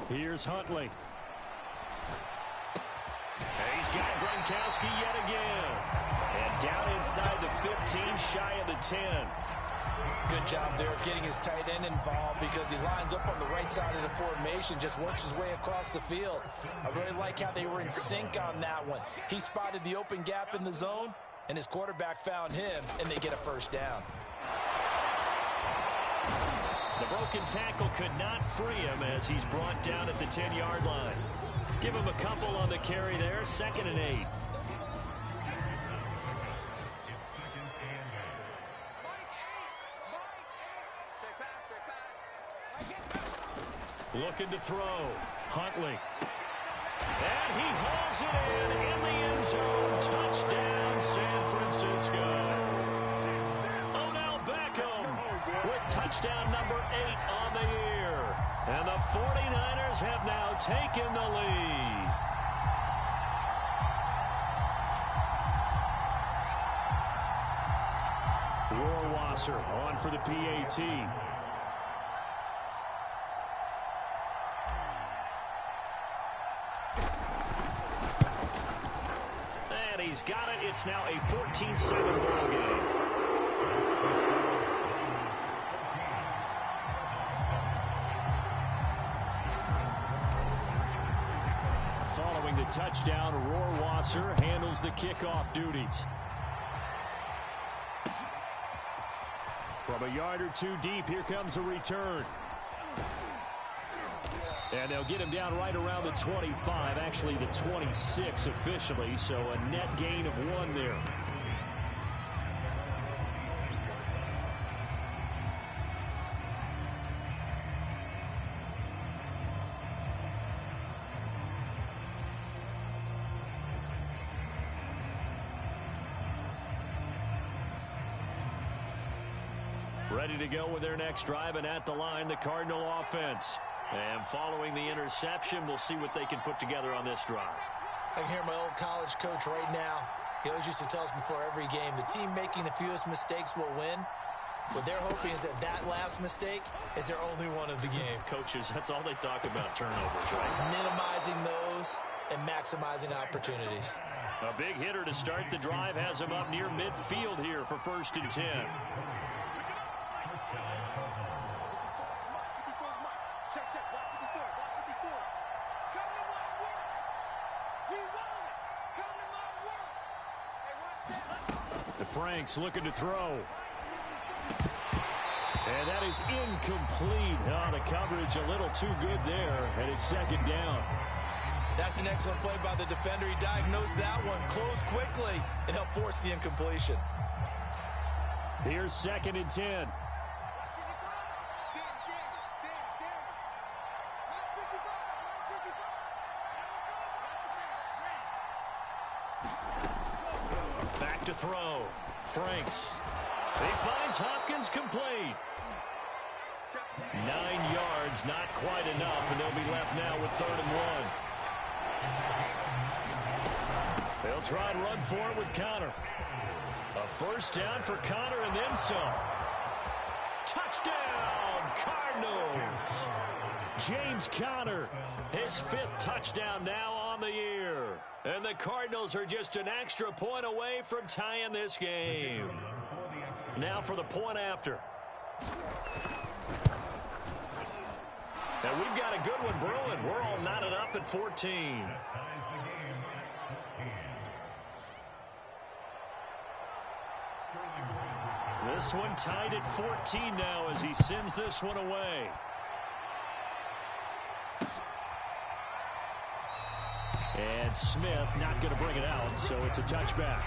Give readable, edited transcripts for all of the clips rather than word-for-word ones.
Here's Huntley. He's got Gronkowski yet again. And down inside the 15, shy of the 10. Good job there of getting his tight end involved because he lines up on the right side of the formation, just works his way across the field. I really like how they were in sync on that one. He spotted the open gap in the zone, and his quarterback found him, and they get a first down. The broken tackle could not free him as he's brought down at the 10-yard line. Give him a couple on the carry there, 2nd and 8. Looking to throw. Huntley. And he hauls it in the end zone. Touchdown, San Francisco. Odell Beckham with touchdown number 8 on the year. And the 49ers have now taken the lead. Rohrwasser on for the PAT. He's got it. It's now a 14-7 ball game. Following the touchdown, Rohrwasser handles the kickoff duties. From a yard or two deep, here comes a return. And they'll get him down right around the 25, actually the 26 officially, so a net gain of 1 there. Ready to go with their next drive, and at the line, the Cardinal offense. And following the interception, we'll see what they can put together on this drive. I can hear my old college coach right now. He always used to tell us before every game, the team making the fewest mistakes will win. What they're hoping is that last mistake is their only one of the game. Coaches, that's all they talk about, turnovers, right? Minimizing those and maximizing opportunities. A big hitter to start the drive has him up near midfield here for 1st and 10. Franks looking to throw. And that is incomplete. Oh, the coverage a little too good there, and it's 2nd down. That's an excellent play by the defender. He diagnosed that one, closed quickly, and helped force the incompletion. Here's 2nd and 10. Back to throw. Franks. He finds Hopkins complete. 9 yards, not quite enough, and they'll be left now with 3rd and 1. They'll try and run for it with Conner. A first down for Conner and then some. Touchdown, Cardinals. James Conner, his 5th touchdown now on the year. And the Cardinals are just an extra point away from tying this game. Now for the point after. And we've got a good one brewing. We're all knotted up at 14. This one tied at 14 now as he sends this one away. And Smith not going to bring it out, so it's a touchback.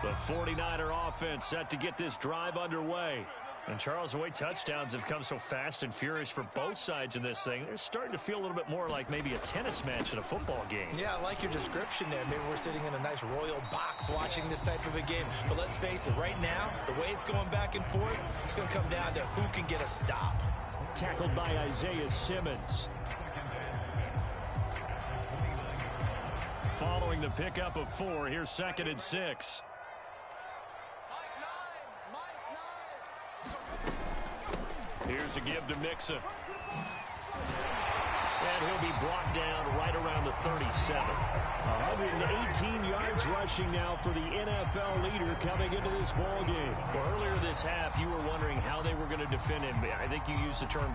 The 49er offense set to get this drive underway. And Charles, the way touchdowns have come so fast and furious for both sides in this thing, it's starting to feel a little bit more like maybe a tennis match in a football game. Yeah, I like your description there. Maybe we're sitting in a nice royal box watching this type of a game. But let's face it, right now, the way it's going back and forth, it's going to come down to who can get a stop. Tackled by Isaiah Simmons. Following the pickup of 4, here's 2nd and 6. Here's a give to Mixon. And he'll be brought down right around the 37. 118 yards rushing now for the NFL leader coming into this ball game. Well, earlier this half, you were wondering how they were going to defend him. I think you used the term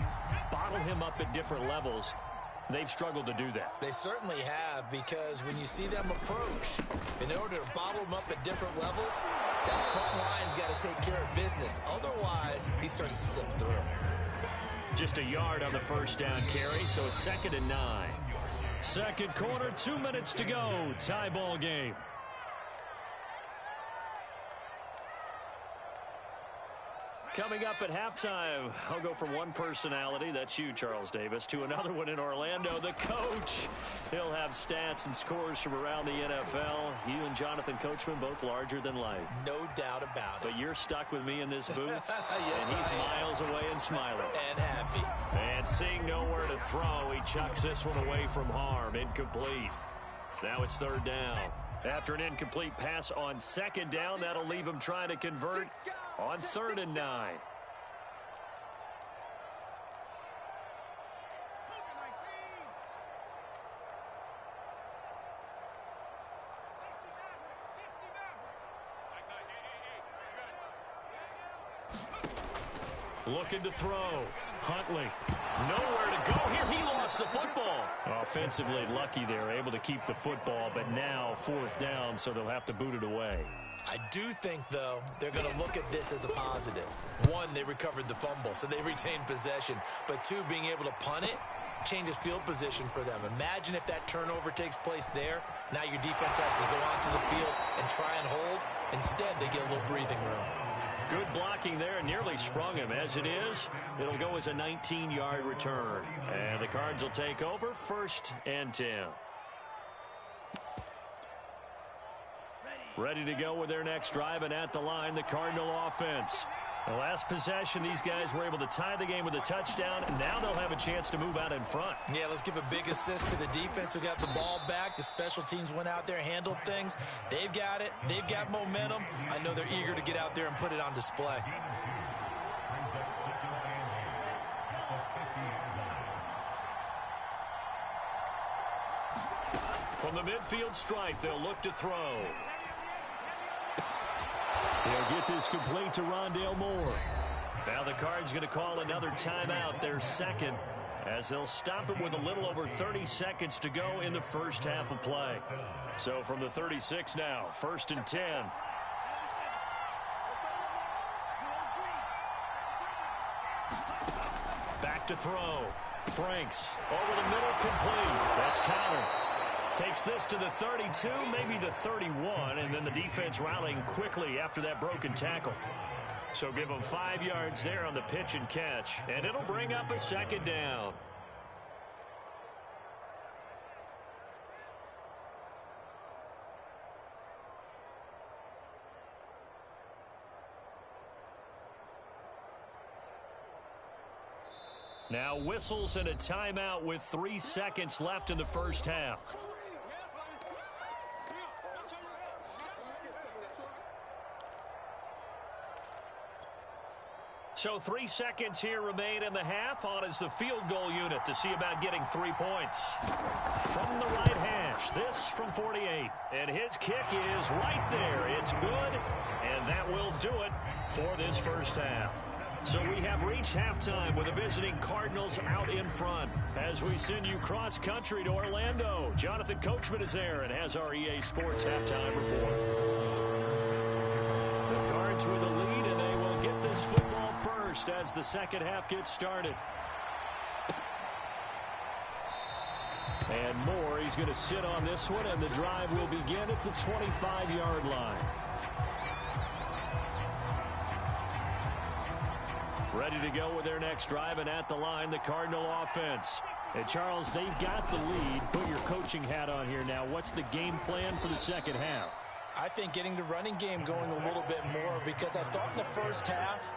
bottle him up at different levels. They've struggled to do that. They certainly have, because when you see them approach, in order to bottle them up at different levels, that front line's got to take care of business. Otherwise, he starts to slip through. Just a yard on the first down carry, so it's 2nd and 9. Second quarter, 2 minutes to go. Tie ball game. Coming up at halftime, I'll go from one personality, that's you, Charles Davis, to another one in Orlando, the coach. He'll have stats and scores from around the NFL. You and Jonathan Coachman, both larger than life. No doubt about it. But you're stuck with me in this booth, yes, and he's miles away and smiling. And happy. And seeing nowhere to throw, he chucks this one away from harm, incomplete. Now it's 3rd down. After an incomplete pass on 2nd down, that'll leave him trying to convert on 3rd and 9. Looking to throw. Huntley. Nowhere to go here. He lost the football. Offensively lucky they're able to keep the football, but now 4th down, so they'll have to boot it away. I do think, though, they're going to look at this as a positive. One, they recovered the fumble, so they retained possession. But two, being able to punt it changes field position for them. Imagine if that turnover takes place there. Now your defense has to go onto the field and try and hold. Instead, they get a little breathing room. Good blocking there, and nearly sprung him. As it is, it'll go as a 19-yard return. And the Cards will take over, 1st and 10. Ready to go with their next drive, and at the line, the Cardinal offense. The last possession, these guys were able to tie the game with a touchdown, and now they'll have a chance to move out in front. Yeah, let's give a big assist to the defense who got the ball back. The special teams went out there, handled things. They've got it. They've got momentum. I know they're eager to get out there and put it on display. From the midfield stripe, they'll look to throw. They'll get this complete to Rondale Moore. Now the Cards going to call another timeout, their 2nd, as they'll stop it with a little over 30 seconds to go in the first half of play. So from the 36 now, 1st and 10. Back to throw. Franks over the middle, complete. That's counter. Takes this to the 32, maybe the 31, and then the defense rallying quickly after that broken tackle. So give them 5 yards there on the pitch and catch, and it'll bring up a 2nd down. Now whistles and a timeout with 3 seconds left in the first half. So 3 seconds here remain in the half. On is the field goal unit to see about getting 3 points. From the right hash, this from 48. And his kick is right there. It's good, and that will do it for this first half. So we have reached halftime with the visiting Cardinals out in front. As we send you cross-country to Orlando, Jonathan Coachman is there and has our EA Sports halftime report. The Cards with the lead, and they will get this football first as the second half gets started. And Moore, he's going to sit on this one, and the drive will begin at the 25-yard line. Ready to go with their next drive, and at the line, the Cardinal offense. And Charles, they've got the lead. Put your coaching hat on here now. What's the game plan for the second half? I think getting the running game going a little bit more, because I thought in the first half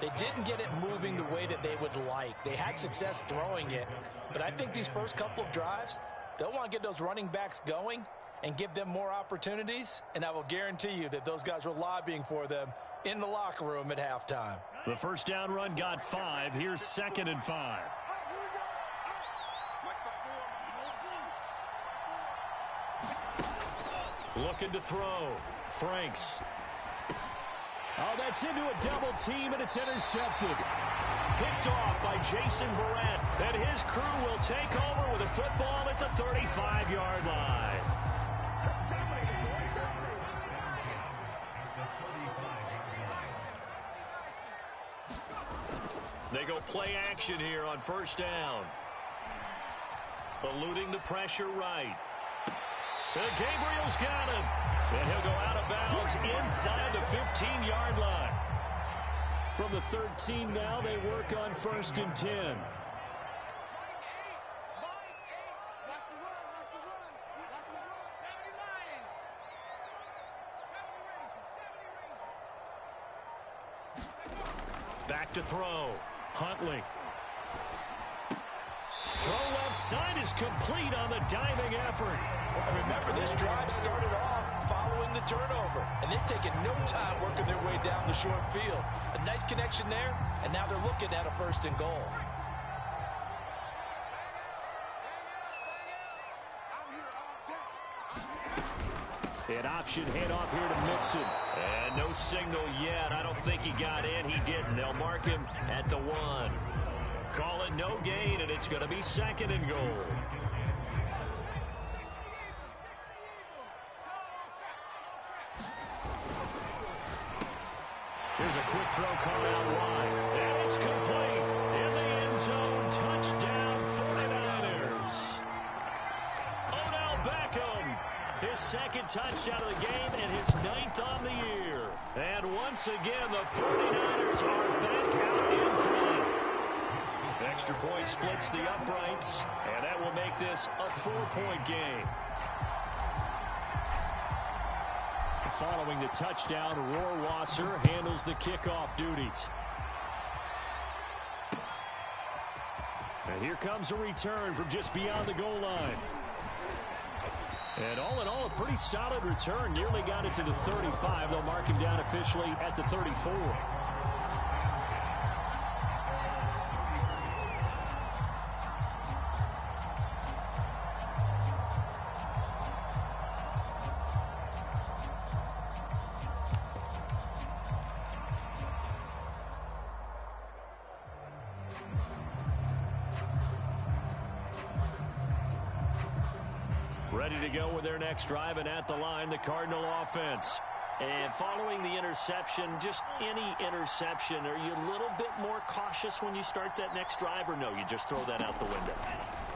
they didn't get it moving the way that they would like. They had success throwing it, but I think these first couple of drives, they'll want to get those running backs going and give them more opportunities, and I will guarantee you that those guys were lobbying for them in the locker room at halftime. The first down run got 5. Here's 2nd and 5. Looking to throw. Franks. Oh, that's into a double team, and it's intercepted. Picked off by Jason Verrett, and his crew will take over with a football at the 35-yard line. They go play action here on first down. Eluding the pressure right. And Gabriel's got him. And he'll go out of bounds inside the 15-yard line. From the 13 now, they work on 1st and 10. Back to throw. Huntley. Throw left side is complete on the diving effort. And remember, this drive started off following the turnover, and they've taken no time working their way down the short field. A nice connection there, and now they're looking at a 1st and goal. An option handoff here to Mixon. And no signal yet. I don't think he got in. He didn't. They'll mark him at the 1. Call it no gain, and it's going to be 2nd and goal. Here's a quick throw caught out wide. And it's complete. In the end zone. Touchdown 49ers. Odell Beckham. His 2nd touchdown of the game and his 9th on the year. And once again, the 49ers are back out in front. Extra point splits the uprights, and that will make this a 4-point game. Following the touchdown, Rohrwasser handles the kickoff duties. And here comes a return from just beyond the goal line. And all in all, a pretty solid return. Nearly got it to the 35. They'll mark him down officially at the 34. Ready to go with their next drive, and at the line, the Cardinal offense. And following the interception, just any interception, are you a little bit more cautious when you start that next drive, or no, you just throw that out the window?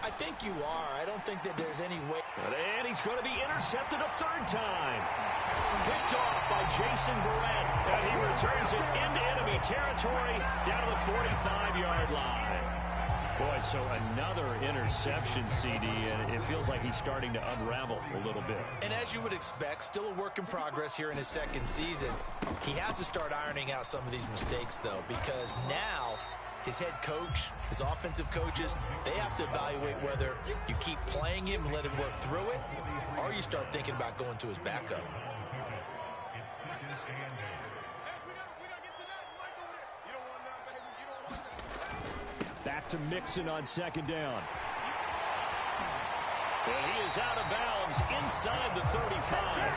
I think you are. I don't think that there's any way. And he's going to be intercepted a 3rd time. Picked off by Jason Verrett, and he returns it into enemy territory down to the 45-yard line. Boy, so another interception, CD, and it feels like he's starting to unravel a little bit. And as you would expect, still a work in progress here in his 2nd season. He has to start ironing out some of these mistakes, though, because now his head coach, his offensive coaches, they have to evaluate whether you keep playing him and let him work through it, or you start thinking about going to his backup. Back to Mixon on 2nd down. And he is out of bounds inside the 35.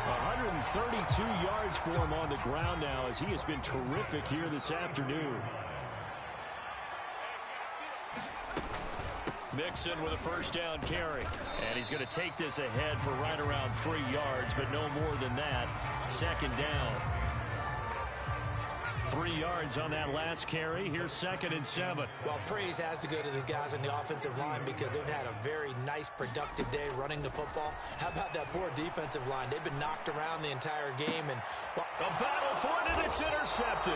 132 yards for him on the ground now, as he has been terrific here this afternoon. Mixon with a 1st down carry. And he's going to take this ahead for right around 3 yards, but no more than that. 2nd down. 3 yards on that last carry. Here's 2nd and 7. Well, praise has to go to the guys on the offensive line because they've had a very nice, productive day running the football. How about that poor defensive line? They've been knocked around the entire game. And well, a battle for it, and it's intercepted.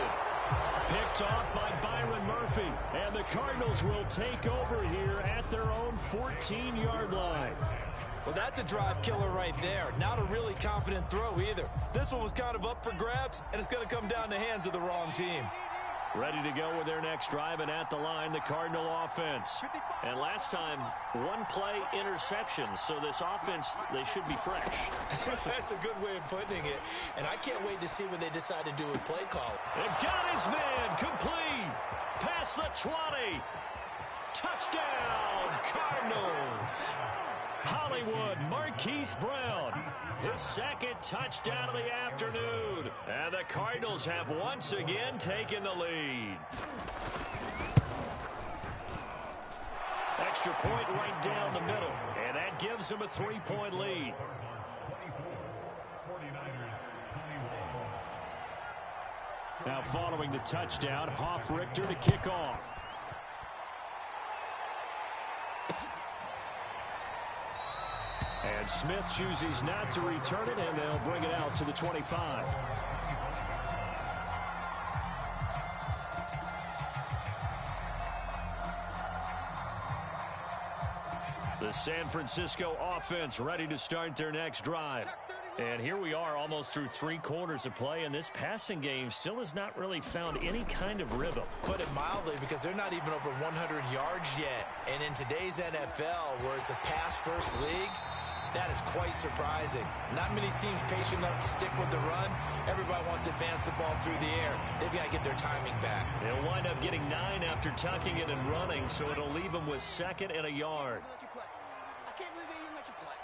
Picked off by Byron Murphy. And the Cardinals will take over here at their own 14-yard line. Well, that's a drive killer right there. Not a really confident throw either. This one was kind of up for grabs, and it's going to come down the hands of the wrong team. Ready to go with their next drive, and at the line, the Cardinal offense. And last time, one play interception, so this offense, they should be fresh. That's a good way of putting it, and I can't wait to see what they decide to do with play call. And got his man complete. Past the 20. Touchdown, Cardinals. Hollywood Marquise Brown, his second touchdown of the afternoon. And the Cardinals have once again taken the lead. Extra point right down the middle, and that gives them a 3-point lead. Now following the touchdown, Hoff-Richter to kick off. And Smith chooses not to return it, and they'll bring it out to the 25. The San Francisco offense ready to start their next drive. And here we are almost through 3 quarters of play, and this passing game still has not really found any kind of rhythm. Put it mildly, because they're not even over 100 yards yet. And in today's NFL, where it's a pass-first league, that is quite surprising. Not many teams patient enough to stick with the run. Everybody wants to advance the ball through the air. They've got to get their timing back. They'll wind up getting 9 after tucking it and running, so it'll leave them with 2nd and a yard. I can't believe they even let you play.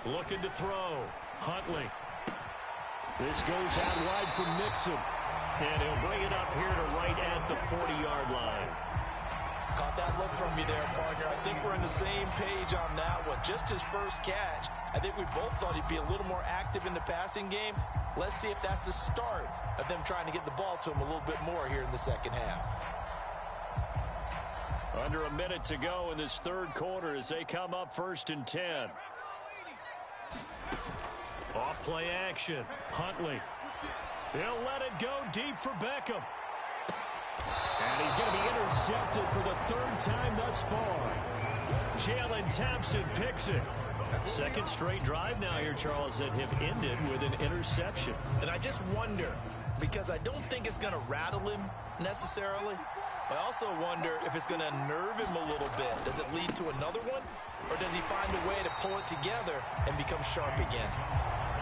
Looking to throw. Huntley. This goes out wide from Nixon. And he'll bring it up here to right at the 40-yard line. Caught that look from you there, partner. I think we're on the same page on that one. Just his first catch. I think we both thought he'd be a little more active in the passing game. Let's see if that's the start of them trying to get the ball to him a little bit more here in the second half. Under a minute to go in this third quarter as they come up 1st and 10. Off play action. Huntley. He'll let it go deep for Beckham. And he's going to be intercepted for the 3rd time thus far. Jalen Thompson picks it. 2nd straight drive now here, Charles, that have ended with an interception. And I just wonder, because I don't think it's going to rattle him necessarily, but I also wonder if it's going to nerve him a little bit. Does it lead to another one? Or does he find a way to pull it together and become sharp again?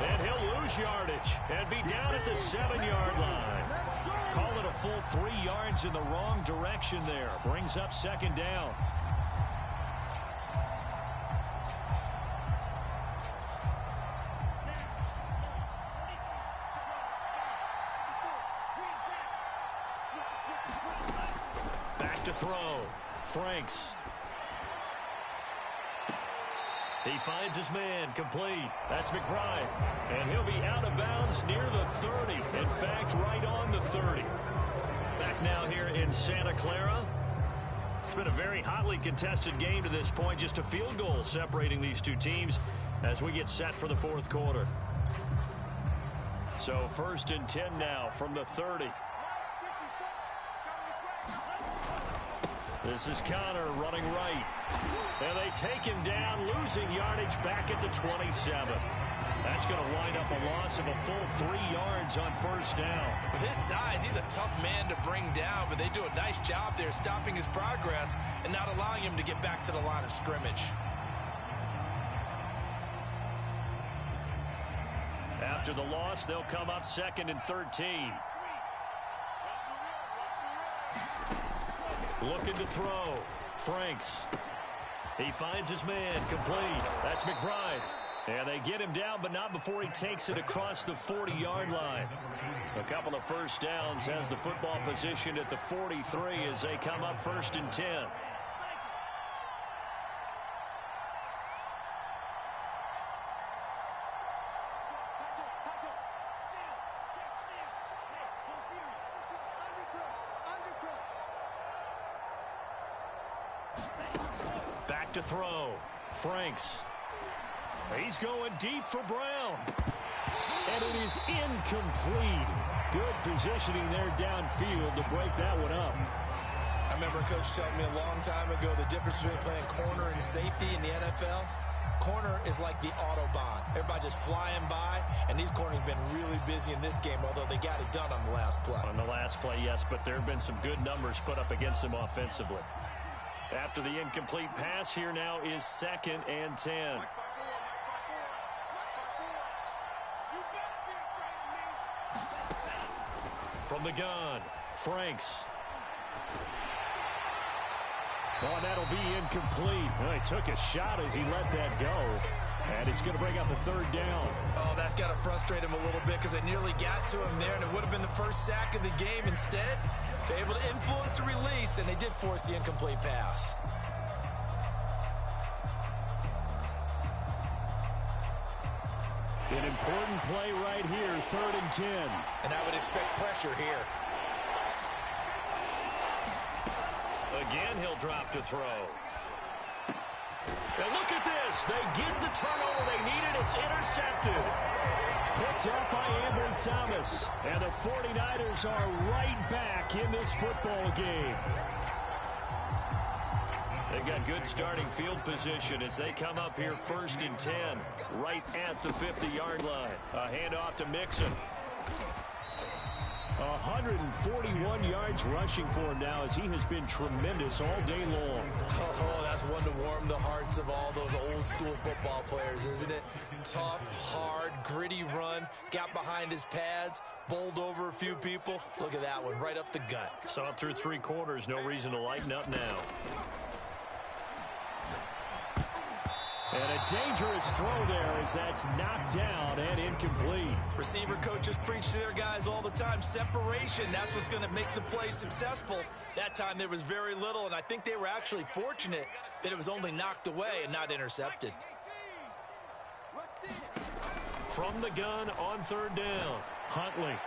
And he'll lose yardage and be down at the 7-yard line. Call it a full 3 yards in the wrong direction there. Brings up 2nd down. Back to throw. Franks. He finds his man complete. That's McBride. And he'll be out of bounds near the 30. In fact, right on the 30. Back now here in Santa Clara. It's been a very hotly contested game to this point. Just a field goal separating these two teams as we get set for the 4th quarter. So 1st and 10 now from the 30. This is Connor running right. And they take him down, losing yardage back at the 27. That's going to wind up a loss of a full 3 yards on 1st down. With his size, he's a tough man to bring down, but they do a nice job there stopping his progress and not allowing him to get back to the line of scrimmage. After the loss, they'll come up 2nd and 13. Looking to throw. Franks. He finds his man complete. That's McBride. And they get him down, but not before he takes it across the 40-yard line. A couple of 1st downs has the football position at the 43 as they come up 1st and 10. Back to throw. Franks. He's going deep for Brown. And it is incomplete. Good positioning there downfield to break that one up. I remember a coach telling me a long time ago the difference between playing corner and safety in the NFL. corner is like the Autobahn. Everybody just flying by, and these corners have been really busy in this game, although they got it done on the last play. On the last play, yes, but there have been some good numbers put up against them offensively. After the incomplete pass, here now is 2nd and 10. From the gun, Franks. Oh, and that'll be incomplete. Well, he took a shot as he let that go. And it's going to bring up a 3rd down. Oh, that's got to frustrate him a little bit because they nearly got to him there, and it would have been the first sack of the game. Instead, they're able to influence the release, and they did force the incomplete pass. An important play right here, 3rd and 10. And I would expect pressure here. Again, he'll drop to throw. And look at this. They get the turnover they needed. It's intercepted. Picked up by Ambry Thomas. And the 49ers are right back in this football game. They've got good starting field position as they come up here 1st and 10, right at the 50-yard line. A handoff to Mixon. 141 yards rushing for him now as he has been tremendous all day long. Oh, that's one to warm the hearts of all those old-school football players, isn't it? Tough, hard, gritty run, got behind his pads, bowled over a few people. Look at that one, right up the gut. Saw it through 3 quarters, no reason to lighten up now. And a dangerous throw there as that's knocked down and incomplete. Receiver coaches preach to their guys all the time. Separation, that's what's going to make the play successful. That time there was very little, and I think they were actually fortunate that it was only knocked away and not intercepted. From the gun on 3rd down, Huntley.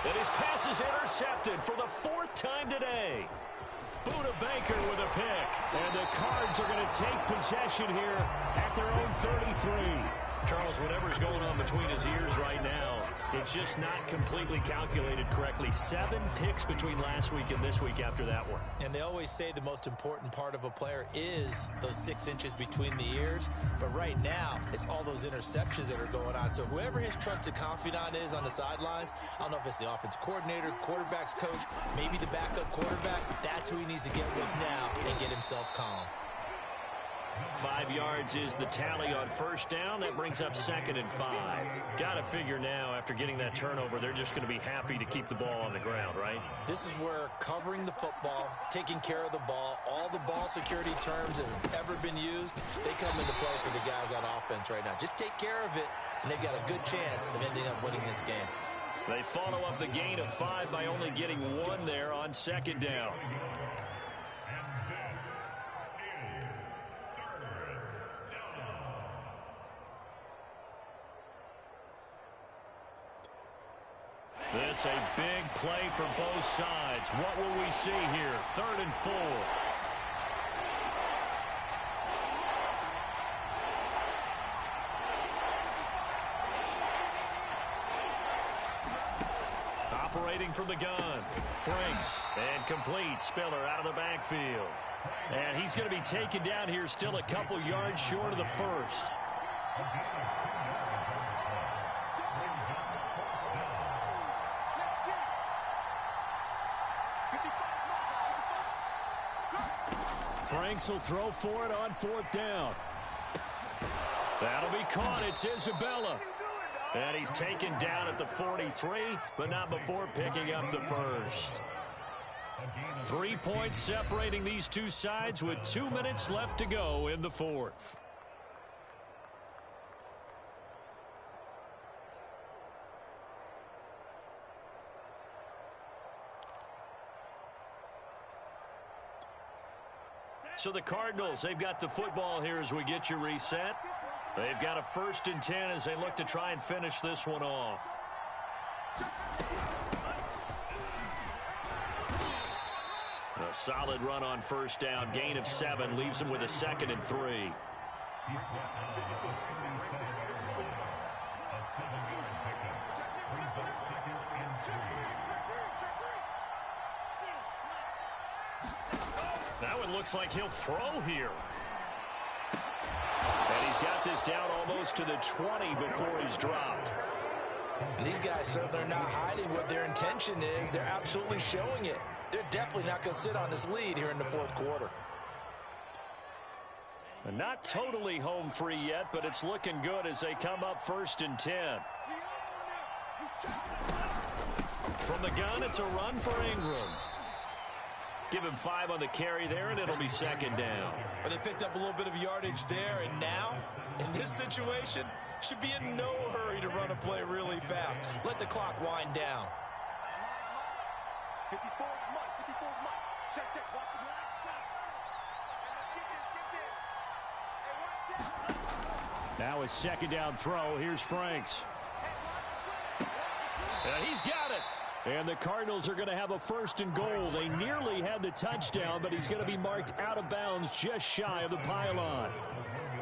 And his pass is intercepted for the 4th time today. Buda Baker with a pick. And the Cards are going to take possession here at their own 33. Charles, whatever's going on between his ears right now, it's just not completely calculated correctly. 7 picks between last week and this week after that one. And they always say the most important part of a player is those 6 inches between the ears. But right now, it's all those interceptions that are going on. So whoever his trusted confidant is on the sidelines, I don't know if it's the offense coordinator, quarterback's coach, maybe the backup quarterback, that's who he needs to get with now and get himself calm. 5 yards is the tally on 1st down. That brings up 2nd and 5. Got to figure now, after getting that turnover, they're just going to be happy to keep the ball on the ground, right? This is where covering the football, taking care of the ball, all the ball security terms that have ever been used, they come into play for the guys on offense right now. Just take care of it, and they've got a good chance of ending up winning this game. They follow up the gain of 5 by only getting 1 there on 2nd down. This a big play for both sides. What will we see here? 3rd and 4. Operating from the gun. Franks and complete. Spiller out of the backfield. And he's going to be taken down here still a couple yards short of the 1st. Franks will throw for it on 4th down. That'll be caught. It's Isabella. And he's taken down at the 43, but not before picking up the 1st. 3 points separating these two sides with 2 minutes left to go in the 4th. So the Cardinals, they've got the football here as we get you reset. They've got a 1st and 10 as they look to try and finish this one off. A solid run on 1st down. Gain of 7 leaves them with a 2nd and 3. That one looks like he'll throw here. got this down almost to the 20 before he's dropped. And these guys certainly are not hiding what their intention is. They're absolutely showing it. They're definitely not going to sit on this lead here in the fourth quarter. And not totally home free yet, but it's looking good as they come up 1st and 10. From the gun, it's a run for Ingram. Give him 5 on the carry there, and it'll be 2nd down. But they picked up a little bit of yardage there, and now, in this situation, should be in no hurry to run a play really fast. Let the clock wind down. 54 is Mike. 54 is Mike. Check. Watch the black shot. Let's get this. Hey, Now his 2nd down throw. Here's Franks. And he's got it. And the Cardinals are going to have a 1st and goal. They nearly had the touchdown, but he's going to be marked out of bounds just shy of the pylon.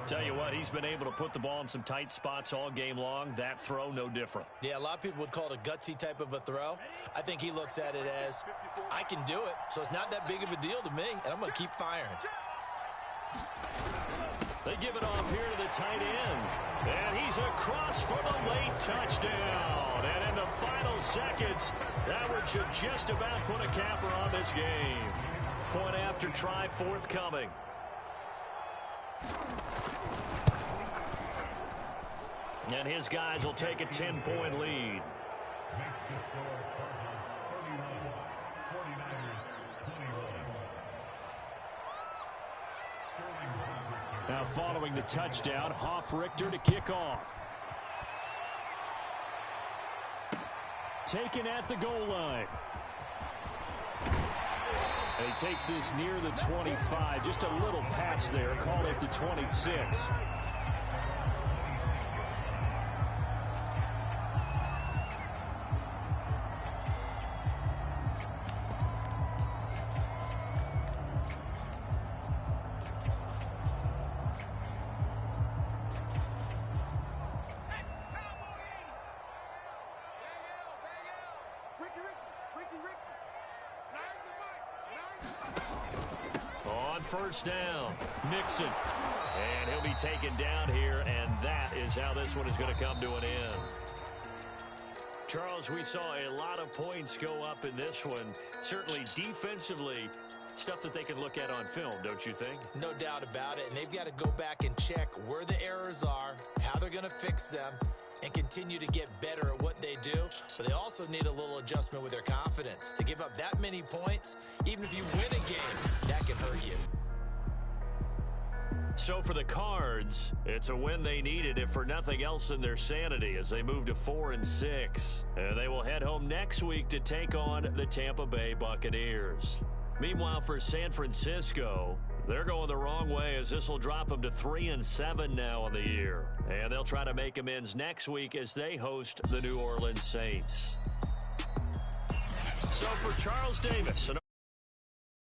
Tell you what, he's been able to put the ball in some tight spots all game long. That throw, no different. Yeah, a lot of people would call it a gutsy type of a throw. I think he looks at it as, I can do it, so it's not that big of a deal to me, and I'm going to keep firing. They give it off here to the tight end. And he's across for the late touchdown. And in the final seconds, that one should just about put a capper on this game. Point after try forthcoming. And his guys will take a 10-point lead. Now following the touchdown, Hoff-Richter to kick off. Taken at the goal line. And he takes this near the 25. Just a little pass there. Call it the 26. On 1st down, Nixon. And he'll be taken down here, and that is how this one is going to come to an end. Charles, we saw a lot of points go up in this one. Certainly defensively, stuff that they can look at on film, don't you think? No doubt about it, and they've got to go back and check where the errors are, how they're going to fix them, and continue to get better at what they do. But they also need a little adjustment with their confidence. To give up that many points, even if you win a game, that can hurt you. So for the Cards, it's a win they needed, if for nothing else in their sanity, as they move to 4-6. And they will head home next week to take on the Tampa Bay Buccaneers. Meanwhile, for San Francisco, they're going the wrong way, as this will drop them to 3-7 now on the year. And they'll try to make amends next week as they host the New Orleans Saints. So for Charles Davis,